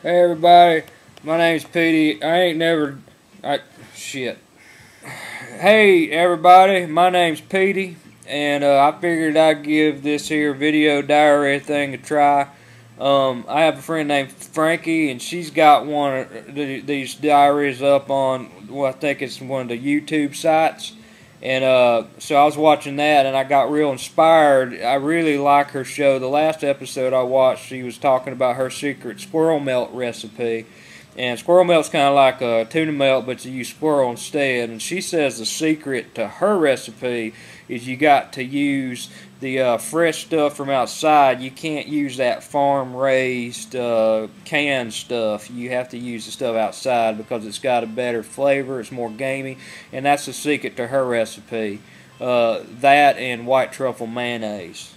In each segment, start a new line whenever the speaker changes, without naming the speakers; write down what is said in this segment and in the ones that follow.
Hey everybody, my name's Petey. Shit. Hey everybody, my name's Petey, and I figured I'd give this here video diary thing a try. I have a friend named Frankie, and she's got one of these diaries up on, well, I think it's one of the YouTube sites. And so I was watching that, and I got real inspired. I really like her show. The last episode I watched, she was talking about her secret squirrel melt recipe. And squirrel melt's kind of like a tuna melt, but you use squirrel instead. And she says the secret to her recipe is you got to use the fresh stuff from outside. You can't use that farm-raised canned stuff. You have to use the stuff outside because it's got a better flavor, it's more gamey, and that's the secret to her recipe. That and white truffle mayonnaise.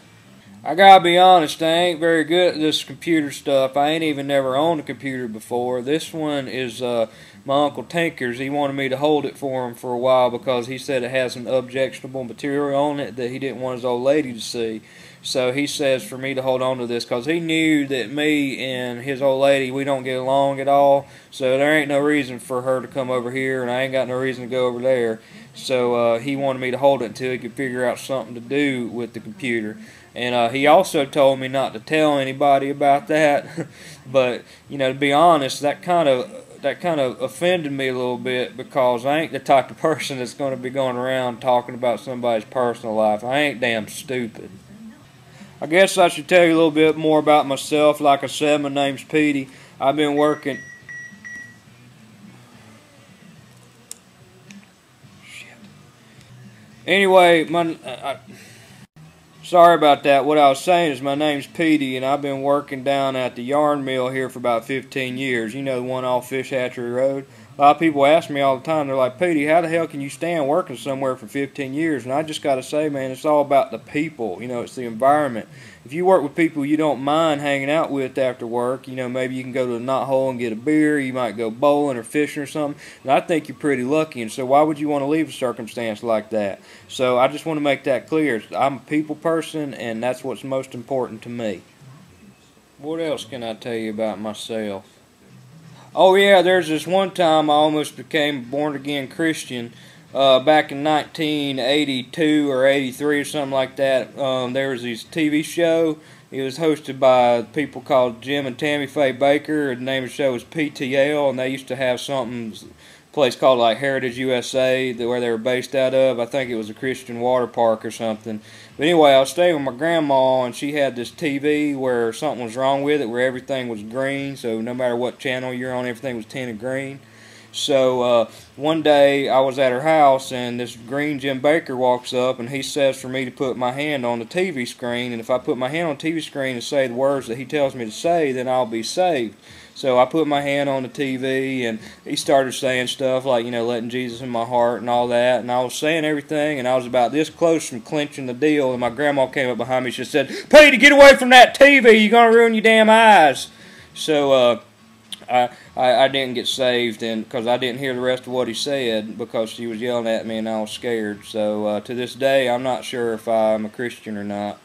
I gotta be honest, I ain't very good at this computer stuff. I ain't even never owned a computer before. This one is my Uncle Tinker's. He wanted me to hold it for him for a while because he said it has some objectionable material on it that he didn't want his old lady to see. So he says for me to hold on to this because he knew that me and his old lady, we don't get along at all. So there ain't no reason for her to come over here, and I ain't got no reason to go over there. So he wanted me to hold it until he could figure out something to do with the computer. And he also told me not to tell anybody about that. But you know, to be honest, that kind of offended me a little bit because I ain't the type of person that's going to be going around talking about somebody's personal life. I ain't damn stupid. I guess I should tell you a little bit more about myself. Like I said, my name's Petey. I've been working. Shit. Anyway, sorry about that. What I was saying is my name's Petey, and I've been working down at the yarn mill here for about 15 years. You know, the one off Fish Hatchery Road. A lot of people ask me all the time, they're like, Petey, how the hell can you stand working somewhere for 15 years? And I just got to say, man, it's all about the people. You know, it's the environment. If you work with people you don't mind hanging out with after work, you know, maybe you can go to the knot hole and get a beer. You might go bowling or fishing or something. And I think you're pretty lucky. And so why would you want to leave a circumstance like that? So I just want to make that clear. I'm a people person, and that's what's most important to me. What else can I tell you about myself? Oh yeah, there's this one time I almost became a born-again Christian. Back in 1982 or 83 or something like that. There was this TV show. It was hosted by people called Jim and Tammy Faye Baker. The name of the show was PTL, and they used to have something, a place called like Heritage USA, where they were based out of. I think it was a Christian water park or something. But anyway, I was staying with my grandma, and she had this TV where something was wrong with it, where everything was green. So no matter what channel you're on, everything was tinted green. So one day I was at her house, and this green Jim Baker walks up, and he says for me to put my hand on the TV screen, and if I put my hand on the TV screen and say the words that he tells me to say, then I'll be saved. So I put my hand on the TV, and he started saying stuff like, you know, letting Jesus in my heart and all that, and I was saying everything, and I was about this close from clinching the deal, and my grandma came up behind me. She said, Petey, get away from that TV, you're going to ruin your damn eyes. So I didn't get saved, and because I didn't hear the rest of what he said because she was yelling at me and I was scared. So to this day, I'm not sure if I'm a Christian or not.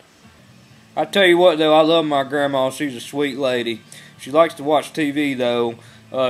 I tell you what, though, I love my grandma. She's a sweet lady. She likes to watch TV, though.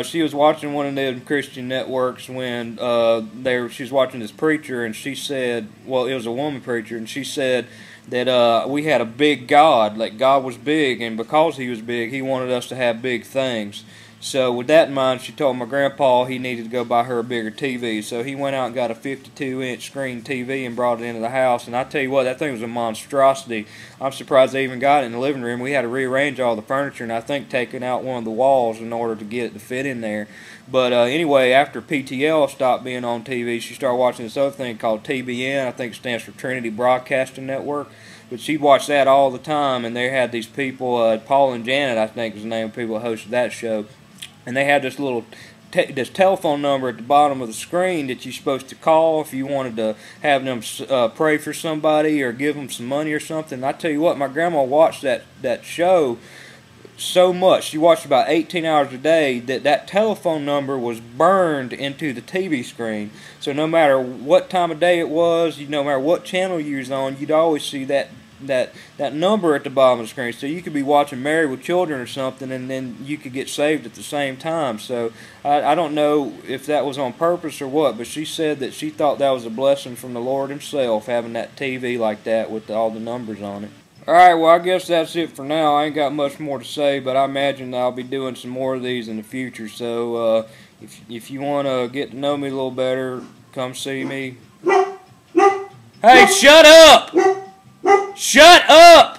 She was watching one of them Christian networks when she was watching this preacher, and she said, well, it was a woman preacher, and she said that we had a big God, like God was big, and because he was big, he wanted us to have big things. So with that in mind, she told my grandpa he needed to go buy her a bigger TV. So he went out and got a 52-inch screen TV and brought it into the house. And I tell you what, that thing was a monstrosity. I'm surprised they even got it in the living room. We had to rearrange all the furniture, and I think taking out one of the walls in order to get it to fit in there. But anyway, after PTL stopped being on TV, she started watching this other thing called TBN. I think it stands for Trinity Broadcasting Network. But she'd watch that all the time, and they had these people, Paul and Janet, I think is the name of the people who hosted that show. And they had this little this telephone number at the bottom of the screen that you're supposed to call if you wanted to have them pray for somebody or give them some money or something. And I tell you what, my grandma watched that show so much. She watched about 18 hours a day that telephone number was burned into the TV screen. So no matter what time of day it was, no matter what channel you was on, you'd always see that that number at the bottom of the screen. So you could be watching Married with Children or something, and then you could get saved at the same time. So I don't know if that was on purpose or what, but she said that she thought that was a blessing from the Lord himself, having that TV like that with all the numbers on it. Alright, well, I guess that's it for now. I ain't got much more to say, but I imagine I'll be doing some more of these in the future. So if you want to get to know me a little better, come see me. Hey, shut up! Shut up!